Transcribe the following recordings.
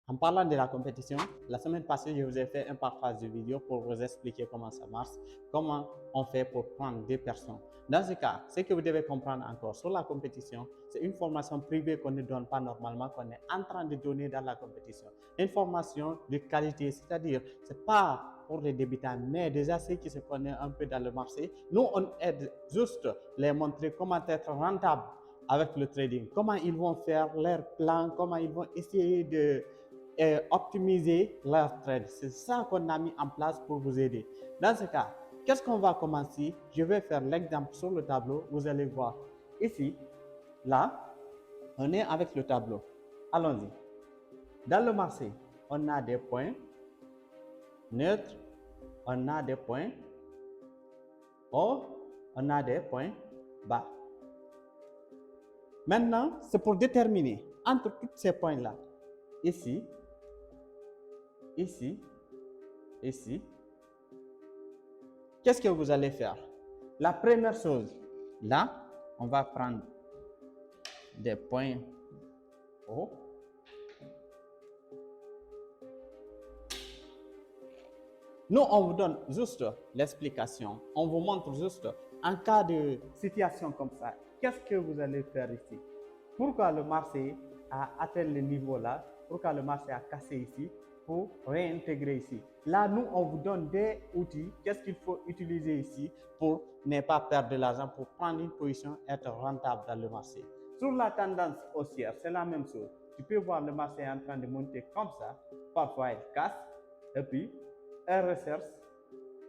En parlant de la compétition, la semaine passée, je vous ai fait un partage de vidéo pour vous expliquer comment ça marche, comment on fait pour prendre des personnes. Dans ce cas, ce que vous devez comprendre encore sur la compétition, c'est une formation privée qu'on ne donne pas normalement, qu'on est en train de donner dans la compétition. Une formation de qualité, c'est-à-dire, c'est pas pour les débutants, mais déjà ceux qui se connaissent un peu dans le marché. Nous, on aide juste les montrer comment être rentable avec le trading, comment ils vont faire leur plan, comment ils vont essayer de optimiser leur trade. C'est ça qu'on a mis en place pour vous aider. Dans ce cas, qu'est-ce qu'on va commencer? Je vais faire l'exemple sur le tableau. Vous allez voir ici, là, on est avec le tableau. Allons-y. Dans le marché, on a des points neutres, on a des points hauts, on a des points bas. Maintenant, c'est pour déterminer entre tous ces points-là, ici, ici, ici, qu'est-ce que vous allez faire? La première chose, là, on va prendre des points hauts. Nous, on vous donne juste l'explication. On vous montre juste en cas de situation comme ça, qu'est-ce que vous allez faire ici? Pourquoi le marché a atteint le niveau là? Pourquoi le marché a cassé ici? Pour réintégrer ici. Là, nous, on vous donne des outils. Qu'est-ce qu'il faut utiliser ici pour ne pas perdre de l'argent, pour prendre une position, être rentable dans le marché. Sur la tendance haussière, c'est la même chose. Tu peux voir le marché en train de monter comme ça. Parfois, il casse. Et puis, elle recherche,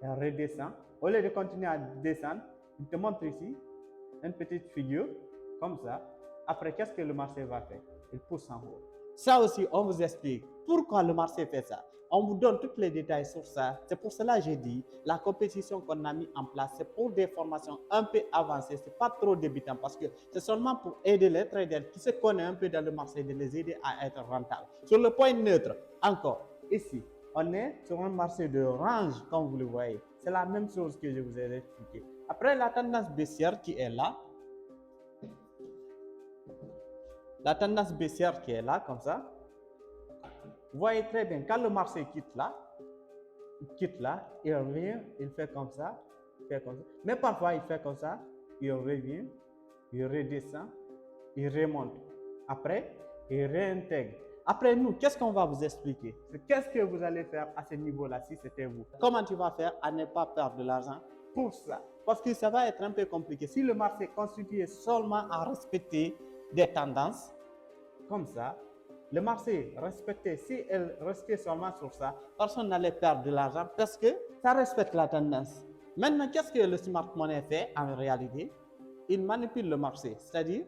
elle redescend. Au lieu de continuer à descendre, il te montre ici une petite figure comme ça. Après, qu'est-ce que le marché va faire? Il pousse en haut. Ça aussi, on vous explique pourquoi le marché fait ça. On vous donne tous les détails sur ça. C'est pour cela que j'ai dit, la compétition qu'on a mis en place, c'est pour des formations un peu avancées. Ce n'est pas trop débutant parce que c'est seulement pour aider les traders qui se connaissent un peu dans le marché, de les aider à être rentables. Sur le point neutre, encore, ici, on est sur un marché de range, comme vous le voyez. C'est la même chose que je vous ai expliqué. Après, la tendance baissière qui est là, la tendance baissière qui est là, comme ça, vous voyez très bien, quand le marché quitte là, il revient, il fait comme ça, il fait comme ça. Mais parfois, il fait comme ça, il revient, il redescend, il remonte. Après, il réintègre. Après nous, qu'est-ce qu'on va vous expliquer? Qu'est-ce que vous allez faire à ce niveau-là si c'était vous? Comment tu vas faire à ne pas perdre de l'argent pour ça? Parce que ça va être un peu compliqué. Si le marché est constitué seulement à respecter des tendances, comme ça, le marché respectait, si elle restait seulement sur ça, personne n'allait perdre de l'argent parce que ça respecte la tendance. Maintenant, qu'est-ce que le smart money fait en réalité? Il manipule le marché, c'est-à-dire,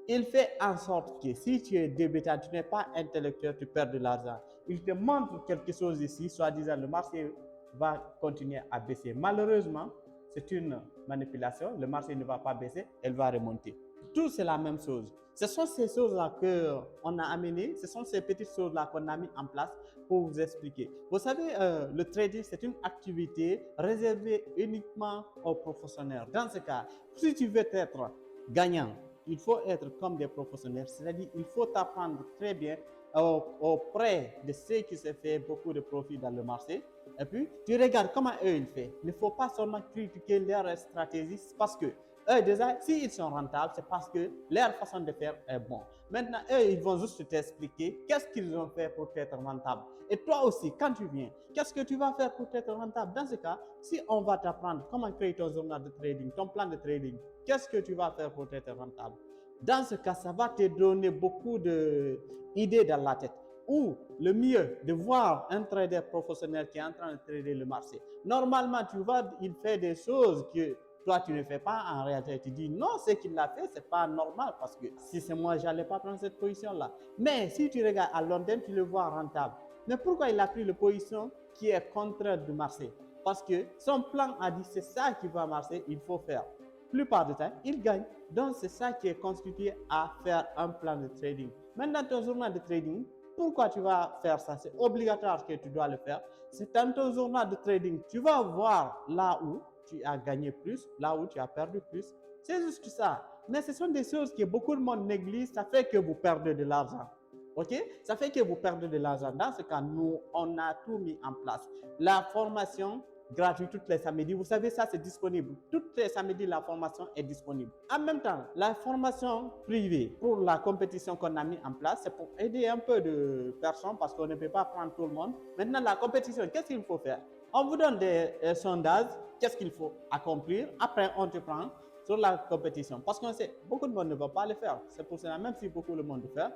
il fait en sorte que si tu es débutant, tu n'es pas intellectuel, tu perds de l'argent. Il te montre quelque chose ici, soi-disant le marché va continuer à baisser. Malheureusement, c'est une manipulation, le marché ne va pas baisser, elle va remonter. Tout c'est la même chose. Ce sont ces choses-là qu'on a amenées, ce sont ces petites choses-là qu'on a mis en place pour vous expliquer. Vous savez, le trading, c'est une activité réservée uniquement aux professionnels. Dans ce cas, si tu veux être gagnant, il faut être comme des professionnels, c'est-à-dire il faut t'apprendre très bien auprès de ceux qui se font beaucoup de profit dans le marché. Et puis, tu regardes comment eux ils font. Il ne faut pas seulement critiquer leur stratégie parce que eux, déjà, s'ils sont rentables, c'est parce que leur façon de faire est bon. Maintenant, eux, ils vont juste t'expliquer qu'est-ce qu'ils ont fait pour être rentable. Et toi aussi, quand tu viens, qu'est-ce que tu vas faire pour être rentable? Dans ce cas, si on va t'apprendre comment créer ton journal de trading, ton plan de trading, qu'est-ce que tu vas faire pour être rentable? Dans ce cas, ça va te donner beaucoup d'idées dans la tête. Ou le mieux, de voir un trader professionnel qui est en train de trader le marché. Normalement, tu vois, il fait des choses que toi, tu ne fais pas. En réalité, tu dis non, ce qu'il a fait, c'est pas normal parce que si c'est moi, j'allais pas prendre cette position-là. Mais si tu regardes à long terme, tu le vois rentable. Mais pourquoi il a pris la position qui est contraire du marché? Parce que son plan a dit c'est ça qui va marcher, il faut faire. Plupart du temps, il gagne. Donc, c'est ça qui est constitué à faire un plan de trading. Maintenant, ton journal de trading, pourquoi tu vas faire ça? C'est obligatoire que tu dois le faire. C'est dans ton journal de trading, tu vas voir là où tu as gagné plus, là où tu as perdu plus. C'est juste ça. Mais ce sont des choses que beaucoup de monde néglige, ça fait que vous perdez de l'argent. OK? Ça fait que vous perdez de l'argent. Dans ce cas, nous, on a tout mis en place. La formation gratuite tous les samedis, vous savez, ça, c'est disponible. Tous les samedis, la formation est disponible. En même temps, la formation privée pour la compétition qu'on a mis en place, c'est pour aider un peu de personnes parce qu'on ne peut pas prendre tout le monde. Maintenant, la compétition, qu'est-ce qu'il faut faire? On vous donne des sondages, qu'est-ce qu'il faut accomplir. Après, on te prend sur la compétition. Parce qu'on sait, beaucoup de monde ne va pas le faire. C'est pour cela, même si beaucoup de monde le fait,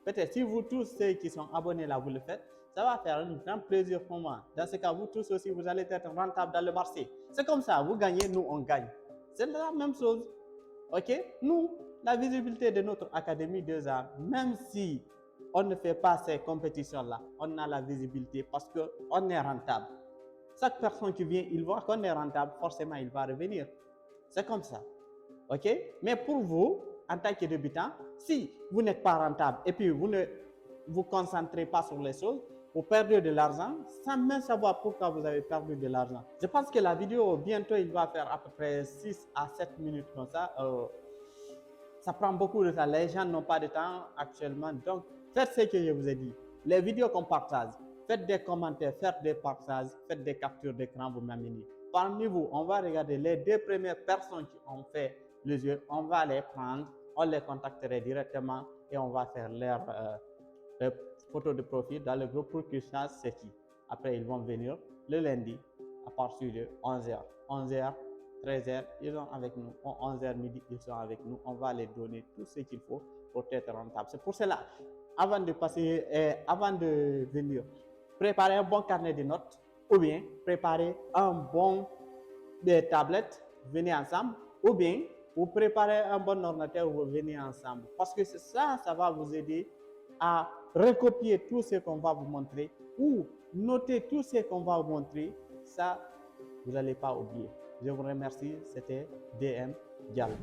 peut-être si vous tous ceux qui sont abonnés là, vous le faites, ça va faire un grand plaisir pour moi. Dans ce cas, vous tous aussi, vous allez être rentable dans le marché. C'est comme ça, vous gagnez, nous, on gagne. C'est la même chose. OK? Nous, la visibilité de notre Académie 2A, même si on ne fait pas ces compétitions-là, on a la visibilité parce qu'on est rentable. Chaque personne qui vient, il voit qu'on est rentable, forcément, il va revenir. C'est comme ça. OK? Mais pour vous, en tant que débutant, si vous n'êtes pas rentable et puis vous ne vous concentrez pas sur les choses, vous perdez de l'argent sans même savoir pourquoi vous avez perdu de l'argent. Je pense que la vidéo, bientôt, il va faire à peu près 6 à 7 minutes comme ça. Ça prend beaucoup de temps. Les gens n'ont pas de temps actuellement. Donc, faites ce que je vous ai dit. Les vidéos qu'on partage, faites des commentaires, faites des partages, faites des captures d'écran, vous m'amenez. Parmi vous, on va regarder les 2 premières personnes qui ont fait les yeux. On va les prendre, on les contacterait directement et on va faire leur photo de profil dans le groupe pour qu'ils sachent c'est qui. Après, ils vont venir le lundi à partir de 11h. 11h, 13h, ils sont avec nous. 11h midi, ils sont avec nous. On va les donner tout ce qu'il faut pour être rentable. C'est pour cela, avant de venir, préparez un bon carnet de notes ou bien préparez un bon tablette, venez ensemble, ou bien vous préparez un bon ordinateur, vous venez ensemble. Parce que ça va vous aider à recopier tout ce qu'on va vous montrer ou noter tout ce qu'on va vous montrer. Ça, vous n'allez pas oublier. Je vous remercie. C'était DM Diallo.